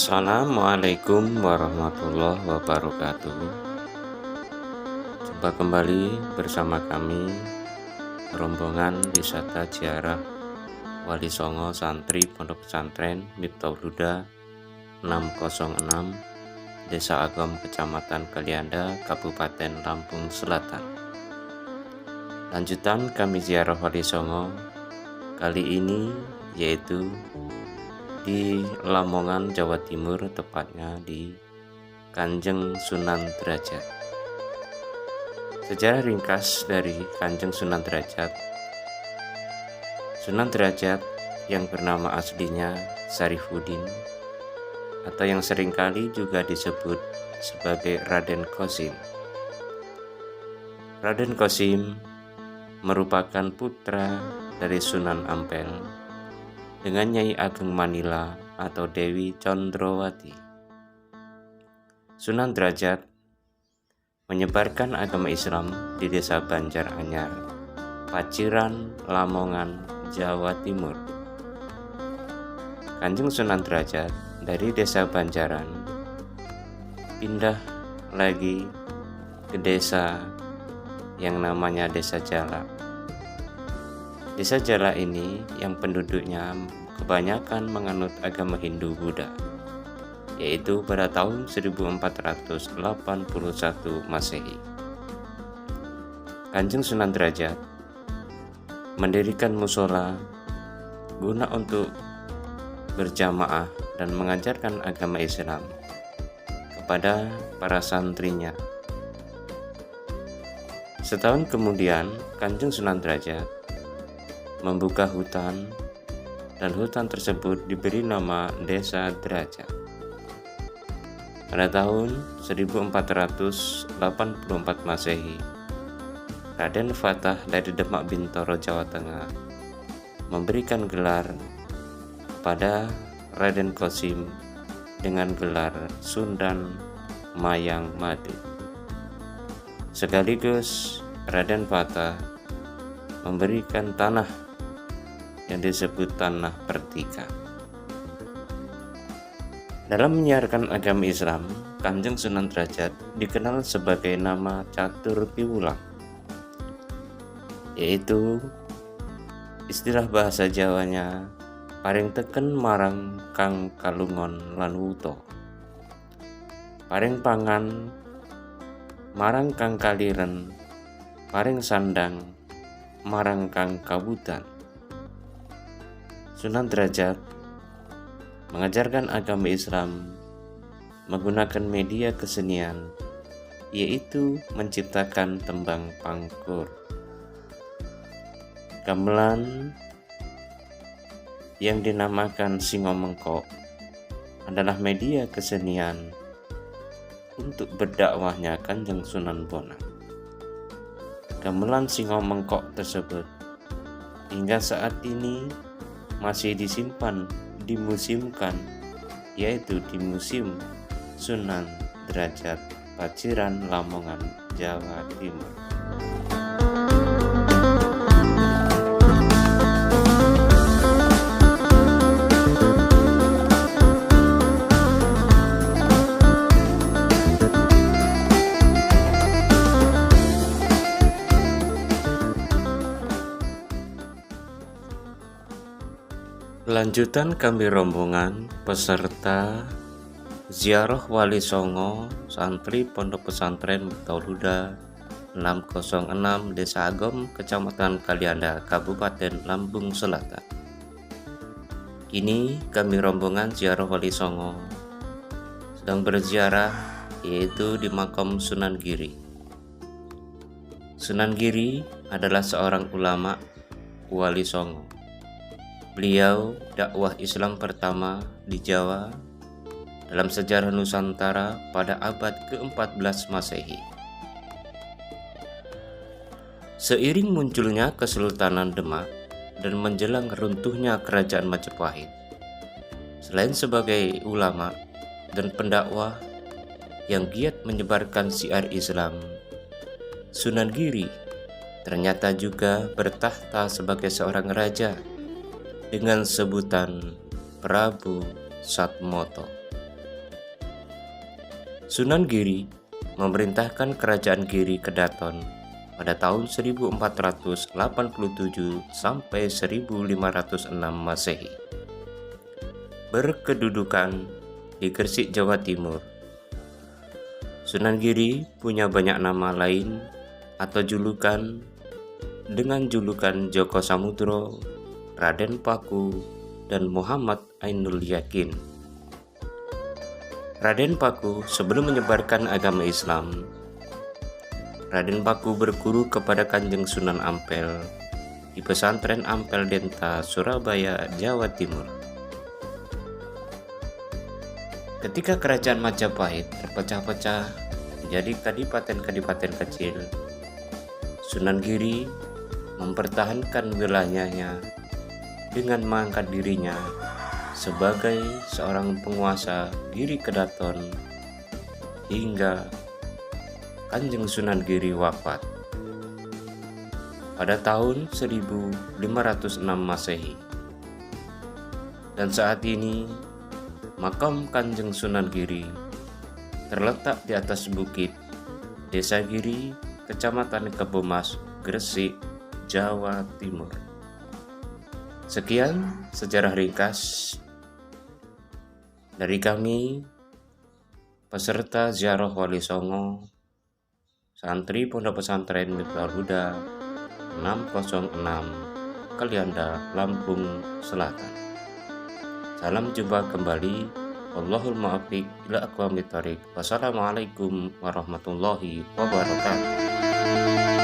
Assalamualaikum warahmatullahi wabarakatuh. Jumpa kembali bersama kami rombongan wisata ziarah Wali Songo Santri Pondok Pesantren Miftahul Huda 606 Desa Agom Kecamatan Kalianda Kabupaten Lampung Selatan. Lanjutan kami ziarah Wali Songo kali ini yaitu di Lamongan, Jawa Timur, tepatnya di Kanjeng Sunan Derajat. Sejarah ringkas dari Kanjeng Sunan Derajat. Sunan Derajat yang bernama aslinya Syarifuddin atau yang seringkali juga disebut sebagai Raden Qasim. Raden Qasim merupakan putra dari Sunan Ampel dengan Nyai Ageng Manila atau Dewi Condrowati. Sunan Derajat menyebarkan agama Islam di desa Banjar Anyar, Paciran, Lamongan, Jawa Timur. Kanjeng Sunan Derajat dari desa Banjaran pindah lagi ke desa yang namanya Desa Jala. Desa Jala ini yang penduduknya kebanyakan menganut agama Hindu Buddha, yaitu pada tahun 1481 Masehi. Kanjeng Sunan Derajat mendirikan musola guna untuk berjamaah dan mengajarkan agama Islam kepada para santrinya. Setahun kemudian, Kanjeng Sunan Derajat membuka hutan, dan hutan tersebut diberi nama Desa Derajat. Pada tahun 1484 Masehi, Raden Fatah dari Demak Bintoro, Jawa Tengah memberikan gelar kepada Raden Qasim dengan gelar Sundan Mayang Madu. Sekaligus Raden Fatah memberikan tanah yang disebut Tanah Pertiga. Dalam menyiarkan agama Islam, Kanjeng Sunan Derajat dikenal sebagai nama Catur Piwulang, yaitu istilah bahasa Jawanya paring teken marang kang kalungon lan wuto, paring pangan marang kang kaliren, paring sandang marang kang kabutan. Sunan Derajat mengajarkan agama Islam menggunakan media kesenian, yaitu menciptakan tembang pangkur. Gamelan yang dinamakan Singo Mengkok adalah media kesenian untuk berdakwahnya Kanjeng Sunan Bonang. Gamelan Singo Mengkok tersebut hingga saat ini masih disimpan, dimuseumkan, yaitu di Museum Sunan Derajat, Paciran, Lamongan, Jawa Timur. Lanjutan kami rombongan peserta ziarah Wali Songo Santri Pondok Pesantren Miftahul Huda 606 Desa Agom Kecamatan Kalianda Kabupaten Lampung Selatan. Kini kami rombongan ziarah Wali Songo sedang berziarah, yaitu di makam Sunan Giri. Sunan Giri adalah seorang ulama Wali Songo. Beliau dakwah Islam pertama di Jawa dalam sejarah Nusantara pada abad ke-14 Masehi. Seiring munculnya Kesultanan Demak dan menjelang runtuhnya Kerajaan Majapahit, selain sebagai ulama dan pendakwah yang giat menyebarkan syiar Islam, Sunan Giri ternyata juga bertahta sebagai seorang raja dengan sebutan Prabu Satmoto. Sunan Giri memerintahkan kerajaan Giri Kedaton pada tahun 1487 sampai 1506 Masehi. Berkedudukan di Gresik, Jawa Timur. Sunan Giri punya banyak nama lain atau julukan dengan julukan Joko Samudro, Raden Paku, dan Muhammad Ainul Yakin. Raden Paku sebelum menyebarkan agama Islam, Raden Paku berguru kepada Kanjeng Sunan Ampel di pesantren Ampel Denta, Surabaya, Jawa Timur. Ketika kerajaan Majapahit terpecah-pecah menjadi kadipaten-kadipaten kecil, Sunan Giri mempertahankan wilayahnya dengan mengangkat dirinya sebagai seorang penguasa Giri Kedaton hingga Kanjeng Sunan Giri wafat pada tahun 1506 Masehi. Dan saat ini makam Kanjeng Sunan Giri terletak di atas bukit Desa Giri, Kecamatan Kebomas, Gresik, Jawa Timur. Sekian sejarah ringkas dari kami, peserta ziarah Wali Songo, santri Pondok Pesantren Miftahul Huda 606, Kalianda, Lampung Selatan. Salam jumpa kembali. Wallahul muwaffiq ila aqwamit thoriq. Wassalamualaikum warahmatullahi wabarakatuh.